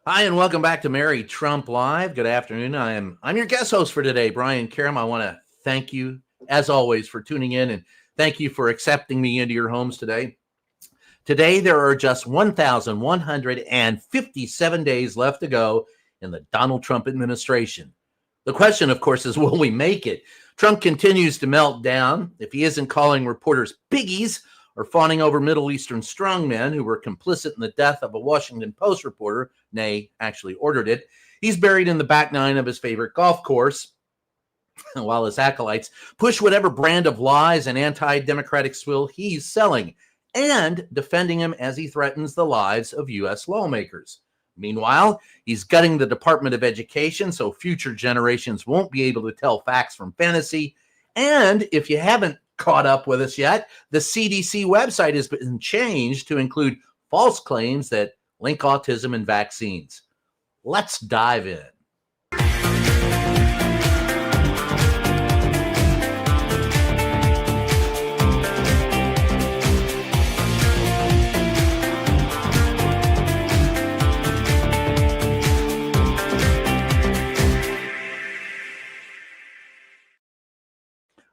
Hi, and welcome back to Mary Trump Live. Good afternoon. I'm your guest host for today, Brian Karam. I want to thank you, as always, for tuning in, and thank you for accepting me into your homes today. Today, there are just 1,157 days left to go in the Donald Trump administration. The question, of course, is will we make it? Trump continues to melt down. If he isn't calling reporters piggies or fawning over Middle Eastern strongmen who were complicit in the death of a Washington Post reporter, nay, actually ordered it, he's buried in the back nine of his favorite golf course, while his acolytes push whatever brand of lies and anti-democratic swill he's selling, and defending him as he threatens the lives of U.S. lawmakers. Meanwhile, he's gutting the Department of Education so future generations won't be able to tell facts from fantasy. And if you haven't caught up with us yet, the CDC website has been changed to include false claims that link autism and vaccines. Let's dive in.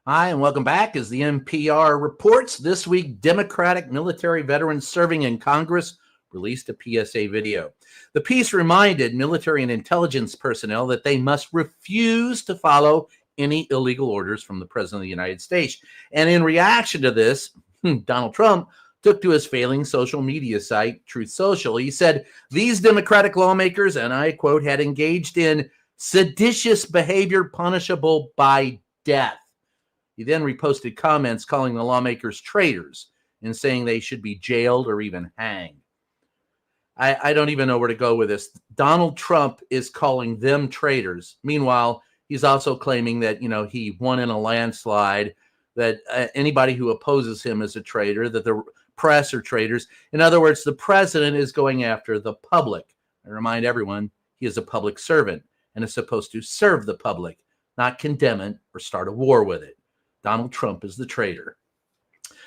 Hi, and welcome back. As the NPR reports, this week, Democratic military veterans serving in Congress released a PSA video. The piece reminded military and intelligence personnel that they must refuse to follow any illegal orders from the President of the United States. And in reaction to this, Donald Trump took to his failing social media site, Truth Social. He said, these Democratic lawmakers, and I quote, had engaged in seditious behavior punishable by death. He then reposted comments calling the lawmakers traitors and saying they should be jailed or even hanged. I don't even know where to go with this. Donald Trump is calling them traitors. Meanwhile, he's also claiming that, he won in a landslide, that anybody who opposes him is a traitor, that the press are traitors. In other words, the president is going after the public. I remind everyone, he is a public servant and is supposed to serve the public, not condemn it or start a war with it. Donald Trump is the traitor.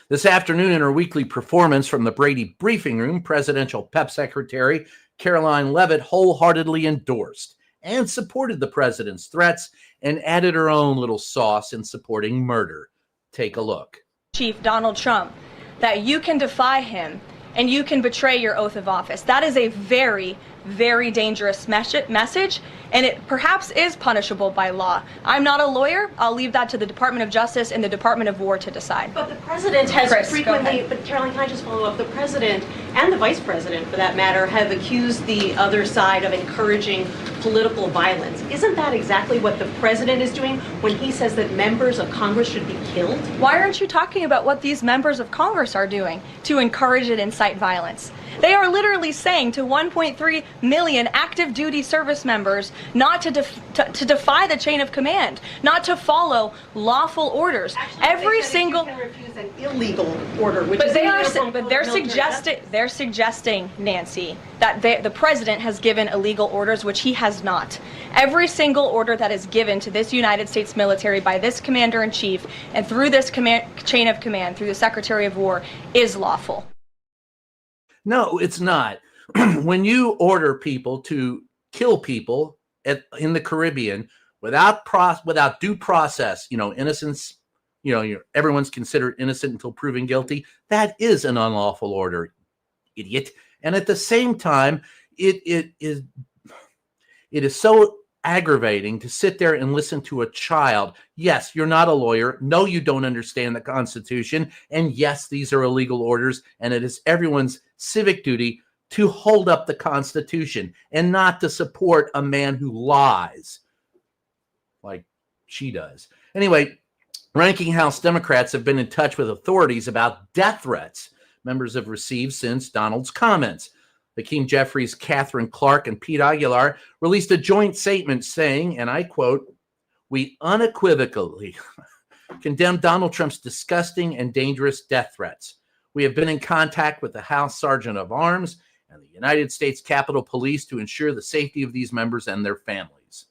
This afternoon, in her weekly performance from the Brady Briefing Room, Presidential PEP Secretary Caroline Leavitt wholeheartedly endorsed and supported the president's threats and added her own little sauce in supporting murder. Take a look. Chief Donald Trump, that you can defy him and you can betray your oath of office. That is a very, very dangerous message, and it perhaps is punishable by law. I'm not a lawyer. I'll leave that to the Department of Justice and the Department of War to decide. But the president has frequently, but Caroline, can I just follow up? The president and the vice president, for that matter, have accused the other side of encouraging political violence. Isn't that exactly what the president is doing when he says that members of Congress should be killed? Why aren't you talking about what these members of Congress are doing to encourage and incite violence? They are literally saying to 1.3 million active duty service members not to defy the chain of command, not to follow lawful orders. Actually, every single can refuse an illegal order, which but is they're suggesting, Nancy, that the president has given illegal orders, which he has not. Every single order that is given to this United States military by this commander-in-chief and through this chain of command, through the Secretary of War, is lawful. No, it's not. When you order people to kill people in the Caribbean without due process, innocence, everyone's considered innocent until proven guilty. That is an unlawful order, idiot. And at the same time, it is so aggravating to sit there and listen to a child. Yes, you're not a lawyer. No, you don't understand the Constitution. And yes, these are illegal orders. And it is everyone's civic duty to hold up the Constitution and not to support a man who lies like she does. Anyway, ranking House Democrats have been in touch with authorities about death threats members have received since Donald's comments. Hakeem Jeffries, Catherine Clark, and Pete Aguilar released a joint statement saying, and I quote, "We unequivocally condemn Donald Trump's disgusting and dangerous death threats. We have been in contact with the House Sergeant of Arms and the United States Capitol Police to ensure the safety of these members and their families."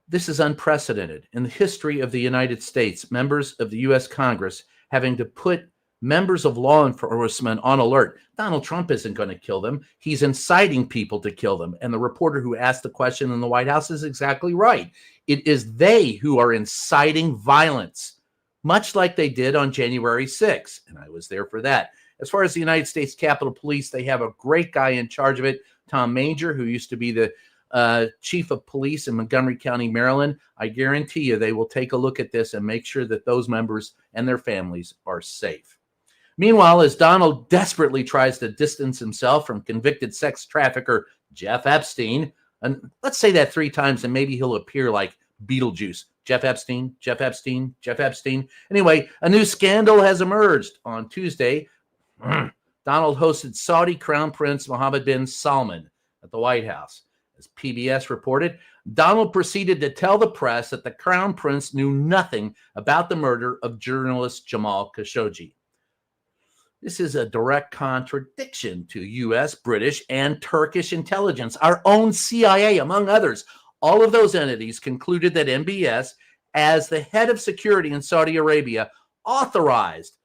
This is unprecedented in the history of the United States, members of the U.S. Congress having to put members of law enforcement on alert. Donald Trump isn't going to kill them. He's inciting people to kill them. And the reporter who asked the question in the White House is exactly right. It is they who are inciting violence, much like they did on January 6th. And I was there for that. As far as the United States Capitol Police, they have a great guy in charge of it, Tom Major, who used to be the chief of police in Montgomery County, Maryland. I guarantee you they will take a look at this and make sure that those members and their families are safe. Meanwhile, as Donald desperately tries to distance himself from convicted sex trafficker Jeff Epstein, and let's say that 3 times and maybe he'll appear like Beetlejuice. Jeff Epstein, Jeff Epstein, Jeff Epstein. Anyway, a new scandal has emerged. On Tuesday, Donald hosted Saudi Crown Prince Mohammed bin Salman at the White House. As PBS reported, Donald proceeded to tell the press that the Crown Prince knew nothing about the murder of journalist Jamal Khashoggi. This is a direct contradiction to U.S., British, and Turkish intelligence. Our own CIA, among others, all of those entities concluded that MBS, as the head of security in Saudi Arabia, authorized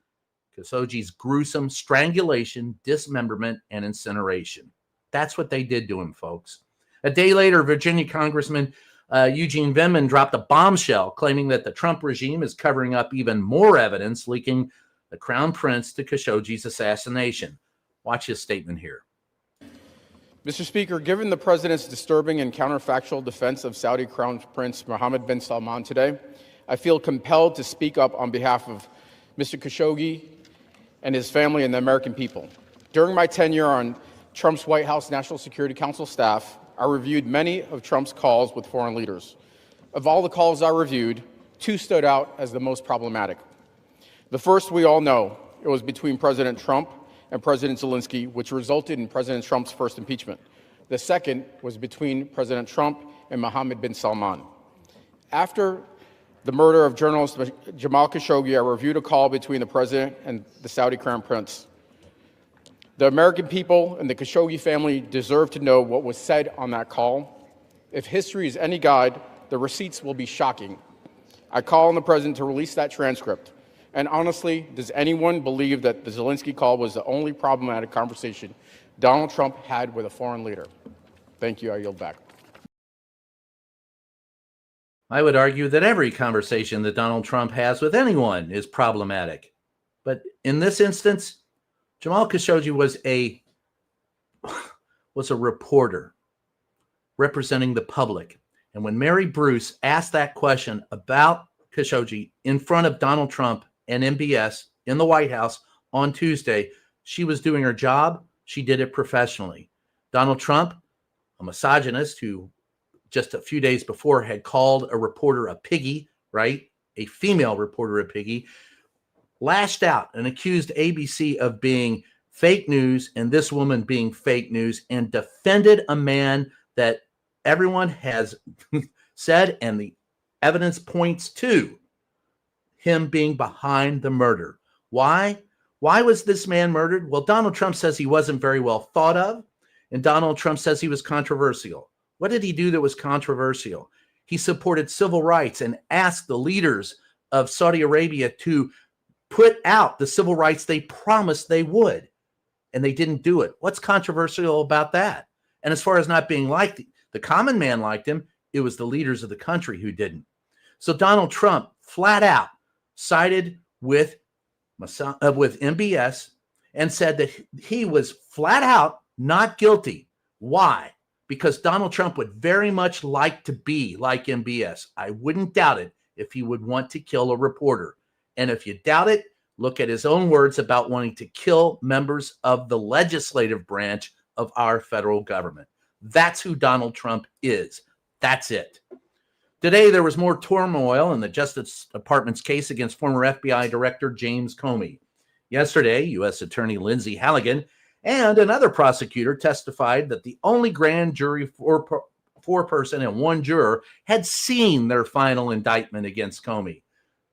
Khashoggi's gruesome strangulation, dismemberment, and incineration. That's what they did to him, folks. A day later, Virginia Congressman Eugene Vindman dropped a bombshell claiming that the Trump regime is covering up even more evidence linking the Crown Prince to Khashoggi's assassination. Watch his statement here. Mr. Speaker, given the President's disturbing and counterfactual defense of Saudi Crown Prince Mohammed bin Salman today, I feel compelled to speak up on behalf of Mr. Khashoggi and his family and the American people. During my tenure on Trump's White House National Security Council staff, I reviewed many of Trump's calls with foreign leaders. Of all the calls I reviewed, 2 stood out as the most problematic. The first we all know, it was between President Trump and President Zelensky, which resulted in President Trump's first impeachment. The second was between President Trump and Mohammed bin Salman. After the murder of journalist Jamal Khashoggi, I reviewed a call between the President and the Saudi Crown Prince. The American people and the Khashoggi family deserve to know what was said on that call. If history is any guide, the receipts will be shocking. I call on the President to release that transcript. And honestly, does anyone believe that the Zelensky call was the only problematic conversation Donald Trump had with a foreign leader? Thank you. I yield back. I would argue that every conversation that Donald Trump has with anyone is problematic. But in this instance, Jamal Khashoggi was a reporter representing the public. And when Mary Bruce asked that question about Khashoggi in front of Donald Trump and MBS in the White House on Tuesday, she was doing her job. She did it professionally. Donald Trump, a misogynist who just a few days before had called a reporter a piggy, right? A female reporter a piggy, lashed out and accused ABC of being fake news and this woman being fake news, and defended a man that everyone has said, and the evidence points to him being behind the murder. Why? Why was this man murdered? Well, Donald Trump says he wasn't very well thought of, and Donald Trump says he was controversial. What did he do that was controversial? He supported civil rights and asked the leaders of Saudi Arabia to put out the civil rights they promised they would, and they didn't do it. What's controversial about that? And as far as not being liked, the common man liked him. It was the leaders of the country who didn't. So Donald Trump flat out sided with MBS and said that he was flat out not guilty. Why? Because Donald Trump would very much like to be like MBS. I wouldn't doubt it if he would want to kill a reporter. And if you doubt it, look at his own words about wanting to kill members of the legislative branch of our federal government. That's who Donald Trump is. That's it. Today, there was more turmoil in the Justice Department's case against former FBI Director James Comey. Yesterday, U.S. Attorney Lindsay Halligan and another prosecutor testified that the only grand jury, four-person and one juror, had seen their final indictment against Comey.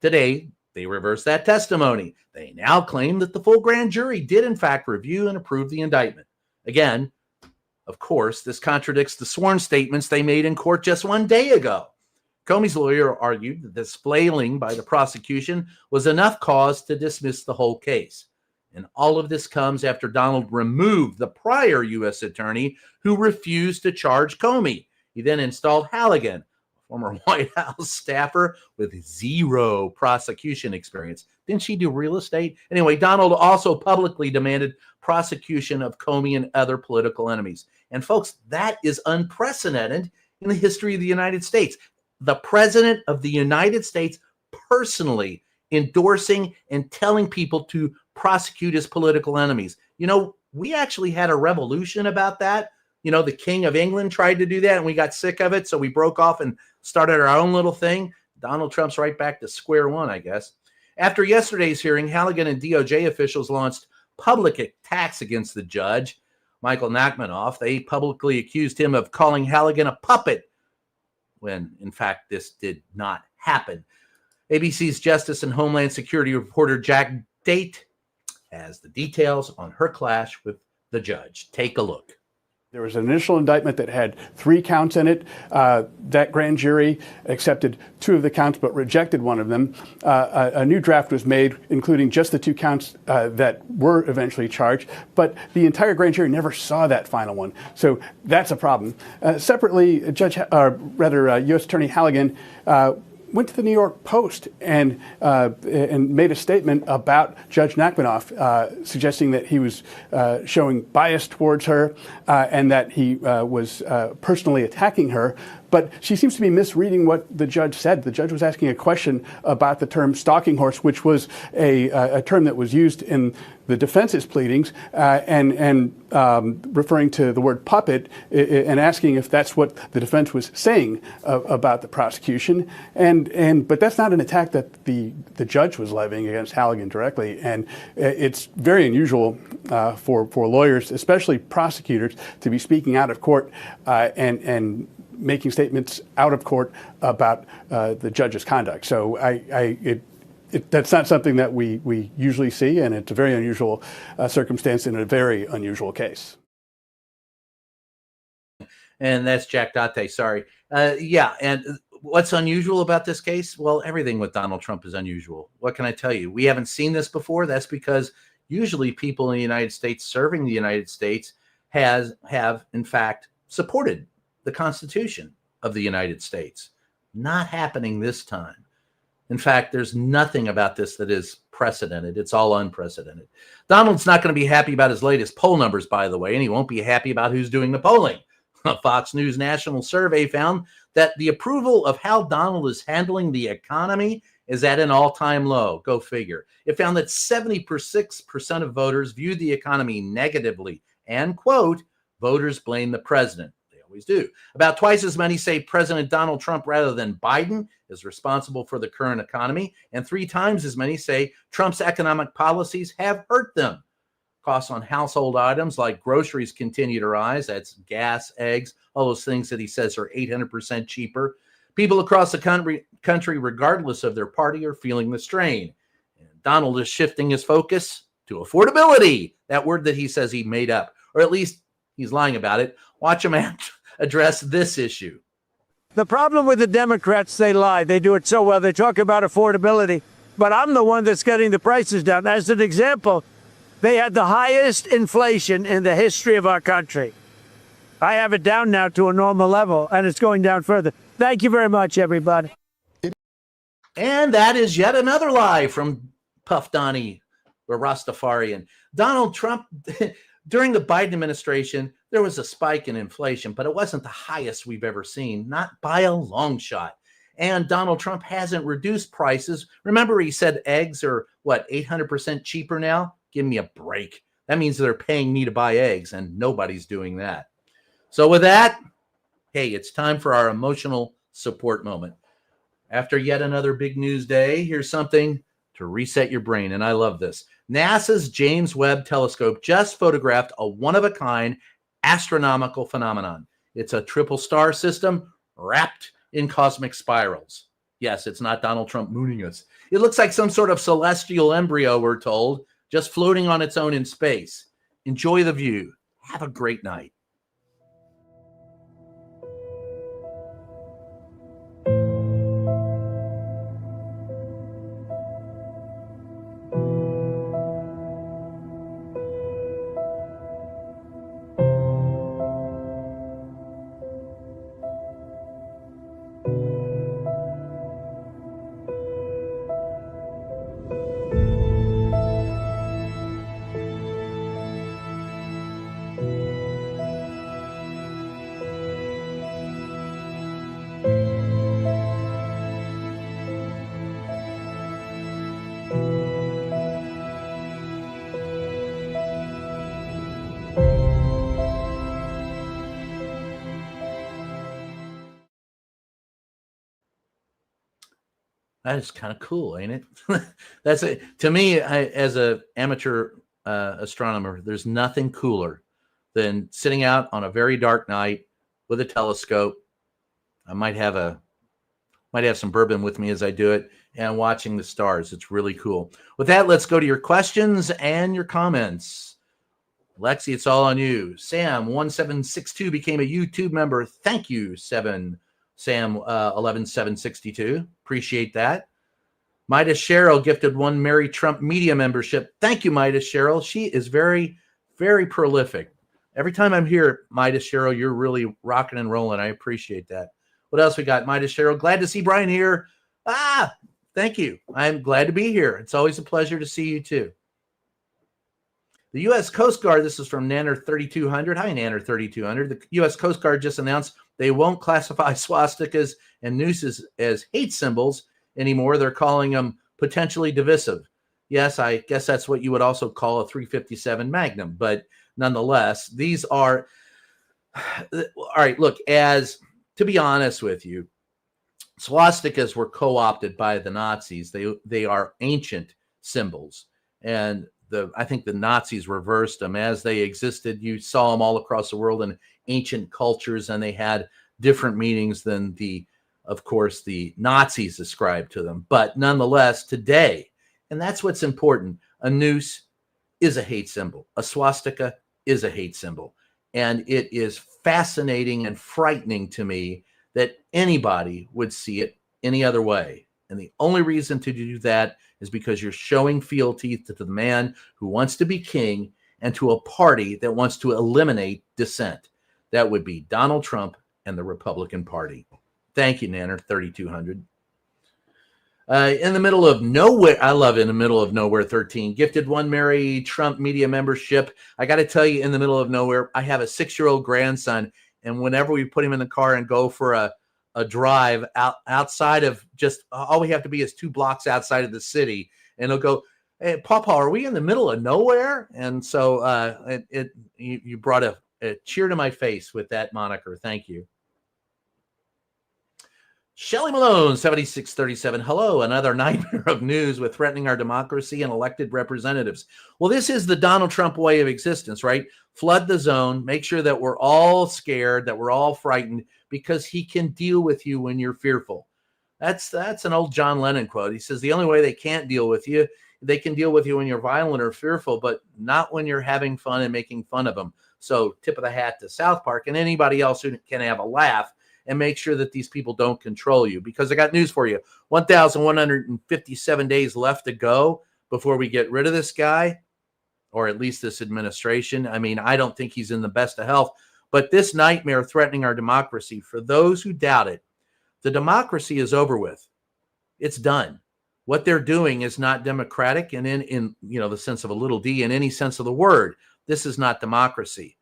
Today, they reversed that testimony. They now claim that the full grand jury did, in fact, review and approve the indictment. Again, of course, this contradicts the sworn statements they made in court just one day ago. Comey's lawyer argued that this flailing by the prosecution was enough cause to dismiss the whole case. And all of this comes after Donald removed the prior U.S. attorney who refused to charge Comey. He then installed Halligan, a former White House staffer with zero prosecution experience. Didn't she do real estate? Anyway, Donald also publicly demanded prosecution of Comey and other political enemies. And folks, that is unprecedented in the history of the United States. The president of the United States personally endorsing and telling people to prosecute his political enemies. You know, we actually had a revolution about that. You know, the King of England tried to do that and we got sick of it. So we broke off and started our own little thing. Donald Trump's right back to square one, I guess. After yesterday's hearing, Halligan and DOJ officials launched public attacks against the judge, Michael Nachmanoff. They publicly accused him of calling Halligan a puppet, when in fact this did not happen. ABC's Justice and Homeland Security reporter Jack Date has the details on her clash with the judge. Take a look. There was an initial indictment that had 3 counts in it. That grand jury accepted 2 of the counts but rejected one of them. A new draft was made, including just the 2 counts that were eventually charged. But the entire grand jury never saw that final one. So that's a problem. Separately, U.S. Attorney Halligan went to the New York Post and made a statement about Judge Nachmanoff, suggesting that he was showing bias towards her and that he was personally attacking her. But she seems to be misreading what the judge said. The judge was asking a question about the term stalking horse, which was a term that was used in the defense's pleadings, and referring to the word puppet and asking if that's what the defense was saying about the prosecution. But that's not an attack that the judge was levying against Halligan directly. And it's very unusual for lawyers, especially prosecutors, to be speaking out of court and making statements out of court about the judge's conduct. So that's not something that we usually see, and it's a very unusual circumstance in a very unusual case. And that's Jack Date, sorry. Yeah, and what's unusual about this case? Well, everything with Donald Trump is unusual. What can I tell you? We haven't seen this before. That's because usually people in the United States serving the United States have in fact supported the Constitution of the United States. Not happening this time. In fact, there's nothing about this that is precedented. It's all unprecedented. Donald's not going to be happy about his latest poll numbers, by the way, and he won't be happy about who's doing the polling. A Fox News national survey found that the approval of how Donald is handling the economy is at an all-time low. Go figure. It found that 76% of voters viewed the economy negatively, and, quote, voters blame the president. Always do. About twice as many say President Donald Trump rather than Biden is responsible for the current economy, and 3 times as many say Trump's economic policies have hurt them. Costs on household items like groceries continue to rise. That's gas, eggs, all those things that he says are 800% cheaper. People across the country, regardless of their party, are feeling the strain. And Donald is shifting his focus to affordability, that word that he says he made up, or at least he's lying about it. Watch him address this issue. The problem with the Democrats, they lie. They do it so well. They talk about affordability, but I'm the one that's getting the prices down. As an example, they had the highest inflation in the history of our country. I have it down now to a normal level, and it's going down further. Thank you very much, everybody. And that is yet another lie from Puff Donnie, the Rastafarian. Donald Trump, during the Biden administration, there was a spike in inflation, but it wasn't the highest we've ever seen, not by a long shot. And Donald Trump hasn't reduced prices. Remember, he said eggs are, 800% cheaper now? Give me a break. That means they're paying me to buy eggs, and nobody's doing that. So with that, hey, it's time for our emotional support moment. After yet another big news day, here's something to reset your brain, and I love this. NASA's James Webb Telescope just photographed a one-of-a-kind astronomical phenomenon. It's a triple star system wrapped in cosmic spirals. Yes, it's not Donald Trump mooning us. It looks like some sort of celestial embryo, we're told, just floating on its own in space. Enjoy the view. Have a great night. That is kind of cool, ain't it? That's it. To me, as a amateur astronomer, there's nothing cooler than sitting out on a very dark night with a telescope. I might have some bourbon with me as I do it, and watching the stars. It's really cool. With that, let's go to your questions and your comments. Lexi, it's all on you. Sam1762 became a YouTube member. Thank you, Sam 11762. Appreciate that. Midas Cheryl gifted one Mary Trump media membership. Thank you, Midas Cheryl. She is very, very prolific. Every time I'm here, Midas Cheryl, you're really rocking and rolling. I appreciate that. What else we got? Midas Cheryl, glad to see Brian here. Thank you. I'm glad to be here. It's always a pleasure to see you too. The U.S. Coast Guard, this is from Nanner 3200. Hi, Nanner 3200. The U.S. Coast Guard just announced they won't classify swastikas and nooses as hate symbols anymore. They're calling them potentially divisive. Yes, I guess that's what you would also call a 357 Magnum. But nonetheless, these are, all right, look, to be honest with you, swastikas were co-opted by the Nazis. They are ancient symbols. And I think the Nazis reversed them as they existed. You saw them all across the world in ancient cultures, and they had different meanings than of course, the Nazis ascribed to them. But nonetheless, today, and that's what's important, a noose is a hate symbol. A swastika is a hate symbol. And it is fascinating and frightening to me that anybody would see it any other way. And the only reason to do that is because you're showing fealty to the man who wants to be king and to a party that wants to eliminate dissent. That would be Donald Trump and the Republican Party. Thank you, Nanner 3200. In the middle of nowhere, I love In the Middle of Nowhere 13. Gifted one Mary Trump media membership. I got to tell you, in the middle of nowhere, I have a 6-year-old grandson, and whenever we put him in the car and go for a drive outside of just, all we have to be is 2 blocks outside of the city, and he'll go, "Hey, Papa, are we in the middle of nowhere?" And so you brought a cheer to my face with that moniker. Thank you. Shelley Malone, 7637. Hello, another nightmare of news with threatening our democracy and elected representatives. Well, this is the Donald Trump way of existence, right? Flood the zone, make sure that we're all scared, that we're all frightened, because he can deal with you when you're fearful. That's an old John Lennon quote. He says the only way they can't deal with you, they can deal with you when you're violent or fearful, but not when you're having fun and making fun of them. So tip of the hat to South Park and anybody else who can have a laugh and make sure that these people don't control you. Because I got news for you. 1,157 days left to go before we get rid of this guy, or at least this administration. I mean, I don't think he's in the best of health. But this nightmare threatening our democracy, for those who doubt it, the democracy is over with. It's done. What they're doing is not democratic, and in the sense of a little d, in any sense of the word. This is not democracy.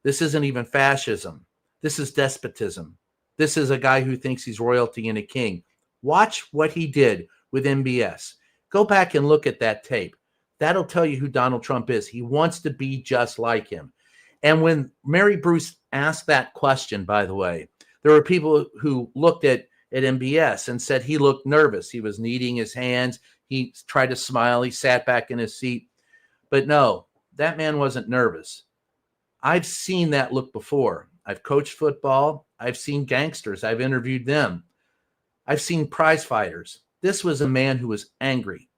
This isn't even fascism. This is despotism. This is a guy who thinks he's royalty and a king. Watch what he did with MBS. Go back and look at that tape. That'll tell you who Donald Trump is. He wants to be just like him. And when Mary Bruce asked that question, by the way, there were people who looked at MBS and said he looked nervous. He was kneading his hands. He tried to smile. He sat back in his seat. But no, that man wasn't nervous. I've seen that look before. I've coached football. I've seen gangsters. I've interviewed them. I've seen prize fighters. This was a man who was angry,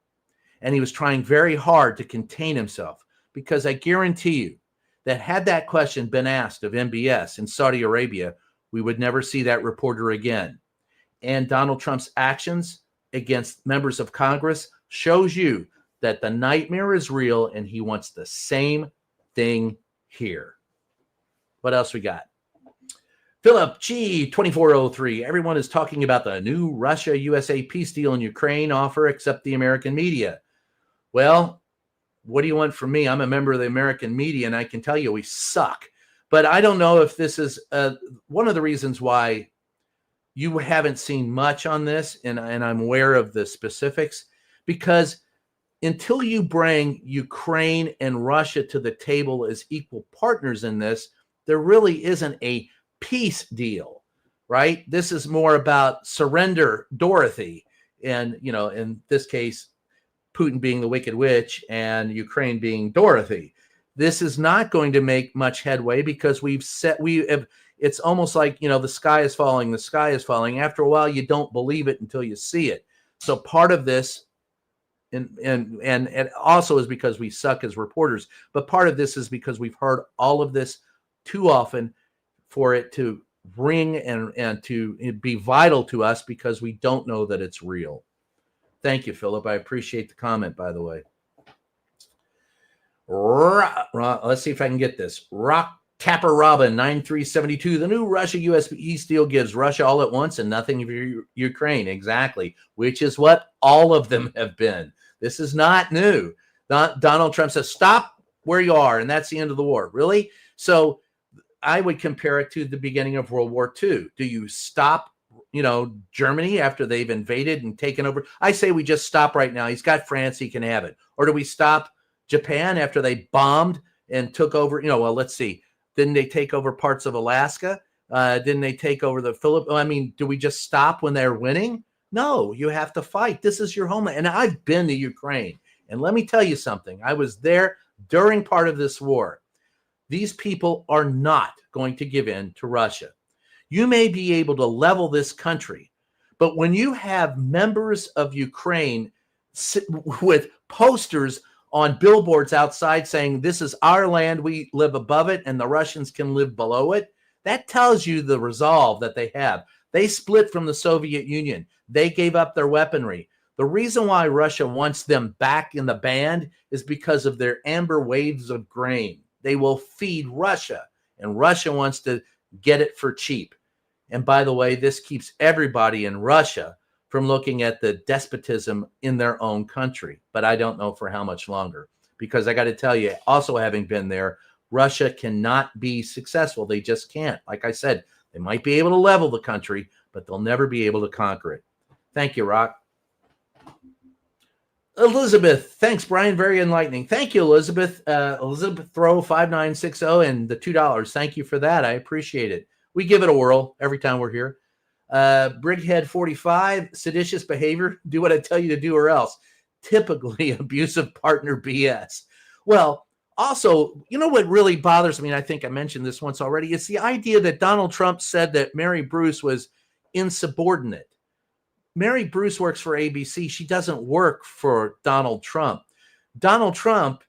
and he was trying very hard to contain himself, because I guarantee you that had that question been asked of MBS in Saudi Arabia, we would never see that reporter again. And Donald Trump's actions against members of Congress shows you that the nightmare is real, and he wants the same thing here. What else we got? Philip G. 2403. Everyone is talking about the new Russia-USA peace deal in Ukraine offer except the American media. Well, what do you want from me? I'm a member of the American media, and I can tell you we suck. But I don't know if this is one of the reasons why you haven't seen much on this, and I'm aware of the specifics, because until you bring Ukraine and Russia to the table as equal partners in this, there really isn't a peace deal, right? This is more about surrender, Dorothy. And, in this case, Putin being the Wicked Witch and Ukraine being Dorothy. This is not going to make much headway because it's almost like, the sky is falling, the sky is falling. After a while, you don't believe it until you see it. So part of this, and it also is because we suck as reporters, but part of this is because we've heard all of this too often for it to ring and to be vital to us because we don't know that it's real. Thank you, Philip. I appreciate the comment, by the way. Let's see if I can get this. Rock Tapper Robin 9372. The new Russia-US peace deal gives Russia all at once and nothing for Ukraine. Exactly, which is what all of them have been. This is not new. Donald Trump says, stop where you are, and that's the end of the war. Really? So I would compare it to the beginning of World War II. Do you stop, Germany after they've invaded and taken over? I say we just stop right now. He's got France. He can have it. Or do we stop Japan after they bombed and took over? Let's see. Didn't they take over parts of Alaska? Didn't they take over the Philippines? Do we just stop when they're winning? No, you have to fight. This is your homeland. And I've been to Ukraine. And let me tell you something. I was there during part of this war. These people are not going to give in to Russia. You may be able to level this country, but when you have members of Ukraine with posters on billboards outside saying this is our land, we live above it, and the Russians can live below it, that tells you the resolve that they have. They split from the Soviet Union. They gave up their weaponry. The reason why Russia wants them back in the band is because of their amber waves of grain. They will feed Russia, and Russia wants to get it for cheap. And by the way, this keeps everybody in Russia from looking at the despotism in their own country. But I don't know for how much longer, because I got to tell you, also having been there, Russia cannot be successful. They just can't. Like I said, they might be able to level the country, but they'll never be able to conquer it. Thank you, Rock. Elizabeth, thanks, Brian. Very enlightening. Thank you, Elizabeth. Elizabeth Throw 5960 and the $2. Thank you for that. I appreciate it. We give it a whirl every time we're here. Brighead 45, seditious behavior. Do what I tell you to do or else. Typically abusive partner BS. Well, also, what really bothers me, and I think I mentioned this once already, it's the idea that Donald Trump said that Mary Bruce was insubordinate. Mary Bruce works for ABC. She doesn't work for Donald Trump. Donald Trump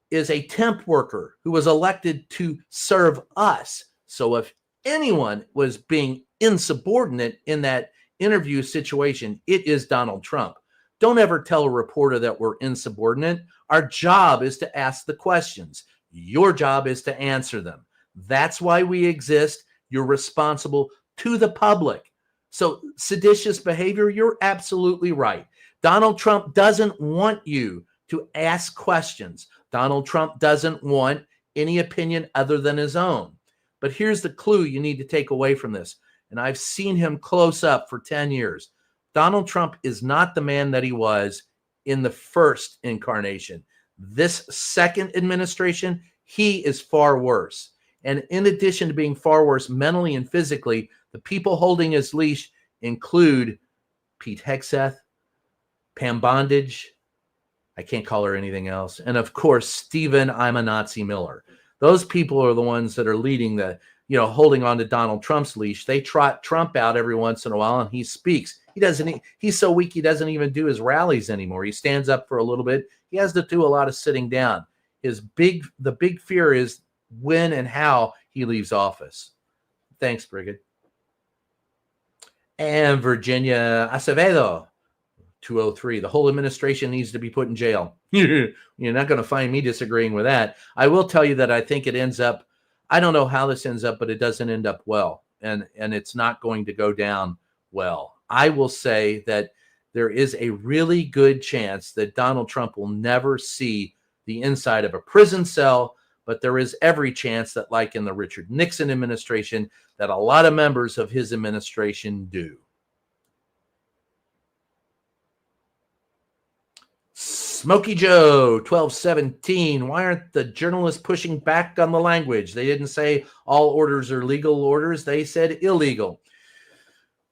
is a temp worker who was elected to serve us. So if anyone was being insubordinate in that interview situation, it is Donald Trump. Don't ever tell a reporter that we're insubordinate. Our job is to ask the questions. Your job is to answer them. That's why we exist. You're responsible to the public. So seditious behavior, you're absolutely right. Donald Trump doesn't want you to ask questions. Donald Trump doesn't want any opinion other than his own. But here's the clue you need to take away from this. And I've seen him close up for 10 years. Donald Trump is not the man that he was in the first incarnation. This second administration, he is far worse. And in addition to being far worse mentally and physically, the people holding his leash include Pete Hegseth, Pam Bondage, I can't call her anything else, and of course, Stephen I'm a Nazi Miller. Those people are the ones that are leading the, holding on to Donald Trump's leash. They trot Trump out every once in a while and he speaks. He's so weak he doesn't even do his rallies anymore. He stands up for a little bit. He has to do a lot of sitting down. The big fear is when and how he leaves office. Thanks, Brigid. And Virginia Acevedo, 203. The whole administration needs to be put in jail. You're not going to find me disagreeing with that. I will tell you that I think it ends up, I don't know how this ends up, but it doesn't end up well. And it's not going to go down well. I will say that there is a really good chance that Donald Trump will never see the inside of a prison cell, but there is every chance that, like in the Richard Nixon administration, that a lot of members of his administration do. Smokey Joe, 1217. Why aren't the journalists pushing back on the language? They didn't say all orders are legal orders. They said illegal.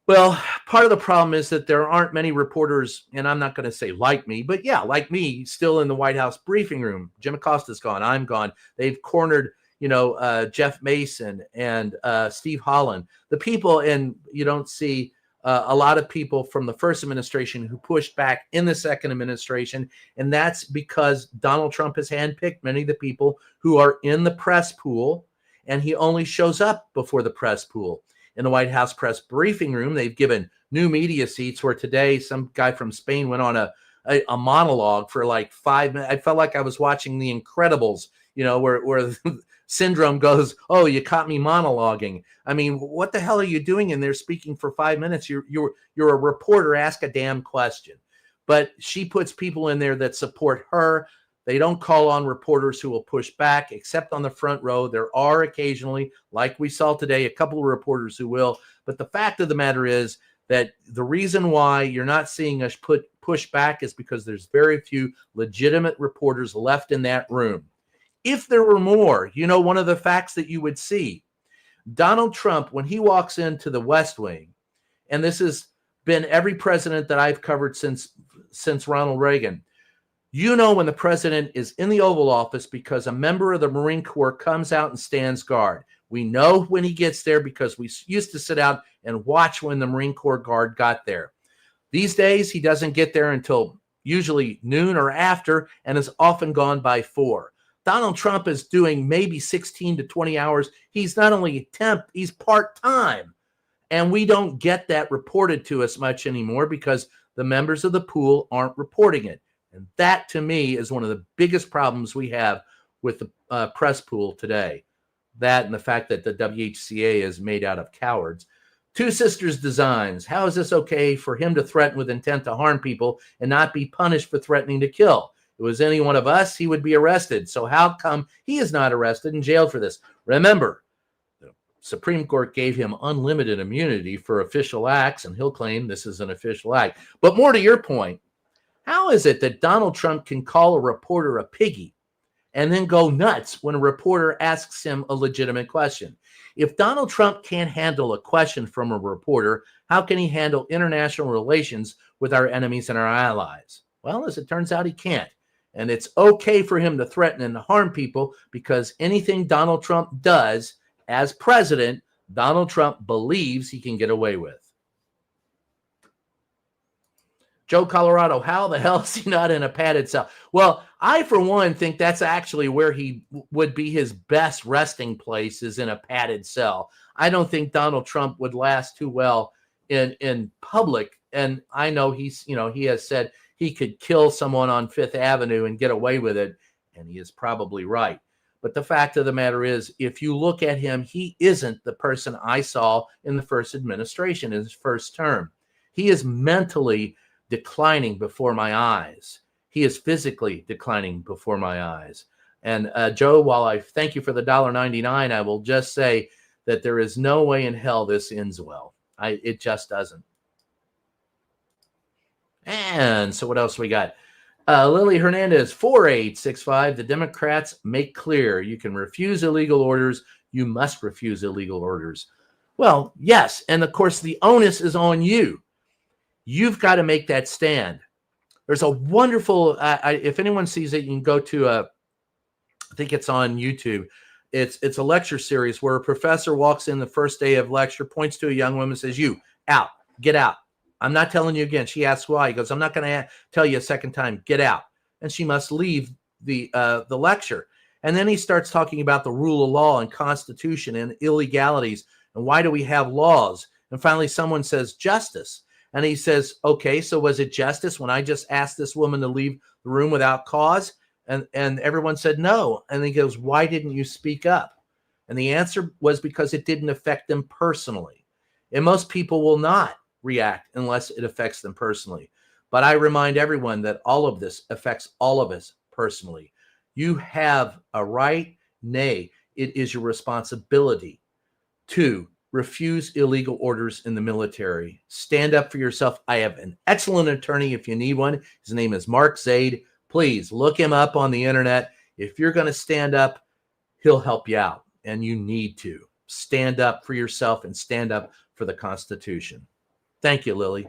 Well, part of the problem is that there aren't many reporters, and I'm not going to say like me, but yeah, like me, still in the White House briefing room. Jim Acosta's gone. I'm gone. They've cornered, Jeff Mason and Steve Holland. The people, and you don't see a lot of people from the first administration who pushed back in the second administration, and that's because Donald Trump has handpicked many of the people who are in the press pool, and he only shows up before the press pool. In the White House press briefing room, they've given new media seats where today some guy from Spain went on a monologue for like 5 minutes. I felt like I was watching The Incredibles, where Syndrome goes, "Oh, you caught me monologuing." I mean, what the hell are you doing in there speaking for 5 minutes? You're a reporter. Ask a damn question. But she puts people in there that support her. They don't call on reporters who will push back, except on the front row. There are occasionally, like we saw today, a couple of reporters who will. But the fact of the matter is that the reason why you're not seeing us push back is because there's very few legitimate reporters left in that room. If there were more, one of the facts that you would see, Donald Trump, when he walks into the West Wing, and this has been every president that I've covered since Ronald Reagan, when the president is in the Oval Office because a member of the Marine Corps comes out and stands guard. We know when he gets there because we used to sit out and watch when the Marine Corps guard got there. These days, he doesn't get there until usually noon or after, and is often gone by 4. Donald Trump is doing maybe 16 to 20 hours. He's not only temp, he's part-time. And we don't get that reported to us much anymore because the members of the pool aren't reporting it. And that, to me, is one of the biggest problems we have with the press pool today. That and the fact that the WHCA is made out of cowards. Two Sisters Designs. How is this okay for him to threaten with intent to harm people and not be punished for threatening to kill? If it was any one of us, he would be arrested. So how come he is not arrested and jailed for this? Remember, the Supreme Court gave him unlimited immunity for official acts, and he'll claim this is an official act. But more to your point, how is it that Donald Trump can call a reporter a piggy and then go nuts when a reporter asks him a legitimate question? If Donald Trump can't handle a question from a reporter, how can he handle international relations with our enemies and our allies? Well, as it turns out, he can't. And it's okay for him to threaten and to harm people because anything Donald Trump does as president, Donald Trump believes he can get away with. Joe Colorado, how the hell is he not in a padded cell? Well, I, for one, think that's actually where he would be his best resting place, is in a padded cell. I don't think Donald Trump would last too well in public. And I know he has said he could kill someone on Fifth Avenue and get away with it. And he is probably right. But the fact of the matter is, if you look at him, he isn't the person I saw in the first administration, in his first term. He is mentally declining before my eyes. He is physically declining before my eyes. And Joe, while I thank you for the $1.99, I will just say that there is no way in hell this ends well. It just doesn't. And so what else we got? Lily Hernandez, 4865. The Democrats make clear you can refuse illegal orders. You must refuse illegal orders. Well, yes. And of course, the onus is on you. You've got to make that stand. There's a wonderful, if anyone sees it, you can go to, I think it's on YouTube. It's a lecture series where a professor walks in the first day of lecture, points to a young woman and says, "You, out, get out. I'm not telling you again." She asks why. He goes, "I'm not going to tell you a second time, get out." And she must leave the lecture. And then he starts talking about the rule of law and Constitution and illegalities. And why do we have laws? And finally, someone says, "Justice." And he says, "Okay, so was it justice when I just asked this woman to leave the room without cause?" And everyone said no. And he goes, "Why didn't you speak up?" And the answer was because it didn't affect them personally. And most people will not react unless it affects them personally. But I remind everyone that all of this affects all of us personally. You have a right, nay, it is your responsibility to refuse illegal orders in the military. Stand up for yourself. I have an excellent attorney if you need one. His name is Mark Zaid. Please look him up on the internet. If you're going to stand up, he'll help you out. And you need to stand up for yourself and stand up for the Constitution. Thank you, Lily.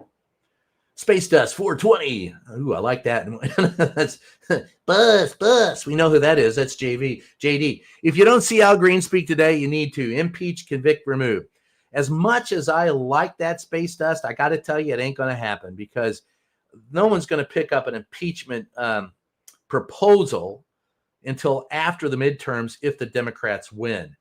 Space Dust 420. Ooh, I like that. That's Buzz. We know who that is. That's JD. If you don't see Al Green speak today, you need to. Impeach, convict, remove. As much as I like that, Space Dust, I got to tell you, it ain't going to happen because no one's going to pick up an impeachment proposal until after the midterms if the Democrats win.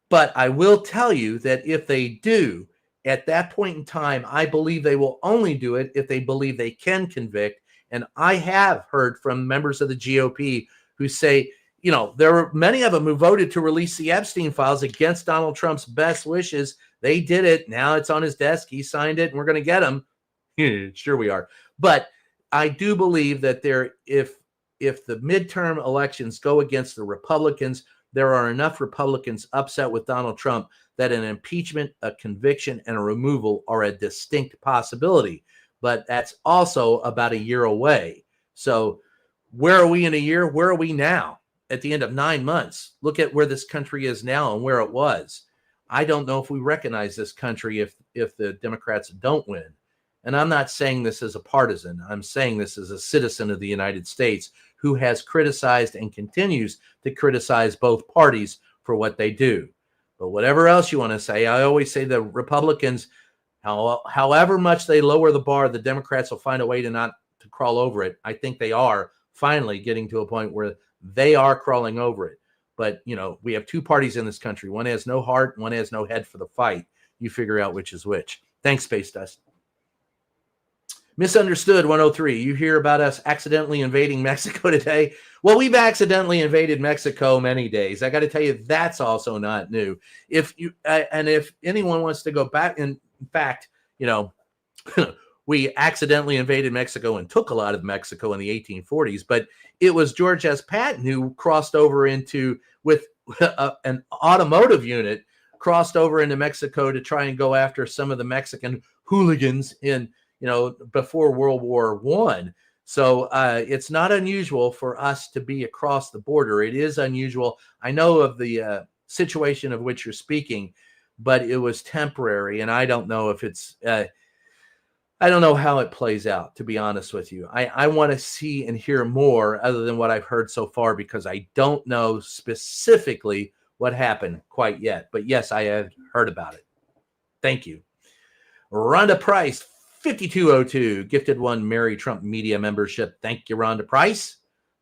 But I will tell you that if they do, at that point in time, I believe they will only do it if they believe they can convict. And I have heard from members of the GOP who say, you know, there were many of them who voted to release the Epstein files against Donald Trump's best wishes. They did it. Now it's on his desk. He signed it, and we're going to get him. Sure we are. But I do believe that if the midterm elections go against the Republicans, there are enough Republicans upset with Donald Trump that an impeachment, a conviction, and a removal are a distinct possibility. But that's also about a year away. So where are we in a year? Where are we now? At the end of 9 months, look at where this country is now and where it was. I don't know if we recognize this country if the Democrats don't win. And I'm not saying this as a partisan. I'm saying this as a citizen of the United States who has criticized and continues to criticize both parties for what they do. But whatever else you want to say, I always say the Republicans, however much they lower the bar, the Democrats will find a way to crawl over it. I think they are finally getting to a point where they are crawling over it. But, you know, we have two parties in this country. One has no heart, one has no head for the fight. You figure out which is which. Thanks, Space Dust. Misunderstood 103. You hear about us accidentally invading Mexico today? Well, we've accidentally invaded Mexico many days. I got to tell you, that's also not new. If anyone wants to go back, in fact, you know, we accidentally invaded Mexico and took a lot of Mexico in the 1840s, but it was George S. Patton who crossed over with an automotive unit, crossed over into Mexico to try and go after some of the Mexican hooligans before World War I. So it's not unusual for us to be across the border. It is unusual. I know of the situation of which you're speaking, but it was temporary, and I don't know if it's I don't know how it plays out, to be honest with you. I want to see and hear more other than what I've heard so far, because I don't know specifically what happened quite yet. But yes, I have heard about it. Thank you. Rhonda Price, 5202, gifted one Mary Trump Media membership. Thank you, Rhonda Price.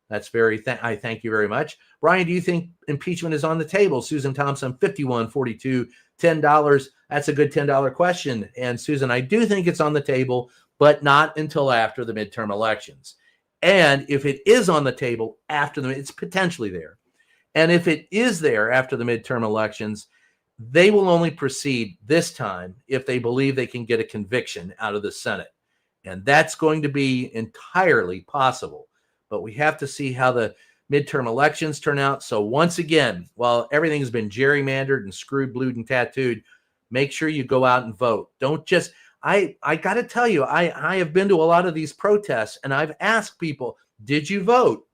That's I thank you very much. Brian, do you think impeachment is on the table? Susan Thompson, 5142, $10. That's a good $10 question. And Susan, I do think it's on the table, but not until after the midterm elections. And if it is on the table it's potentially there. And if it is there after the midterm elections, they will only proceed this time if they believe they can get a conviction out of the Senate. And that's going to be entirely possible. But we have to see how the midterm elections turn out. So once again, while everything's been gerrymandered and screwed, blued, and tattooed, make sure you go out and vote. Don't just, I got to tell you, I have been to a lot of these protests, and I've asked people, did you vote?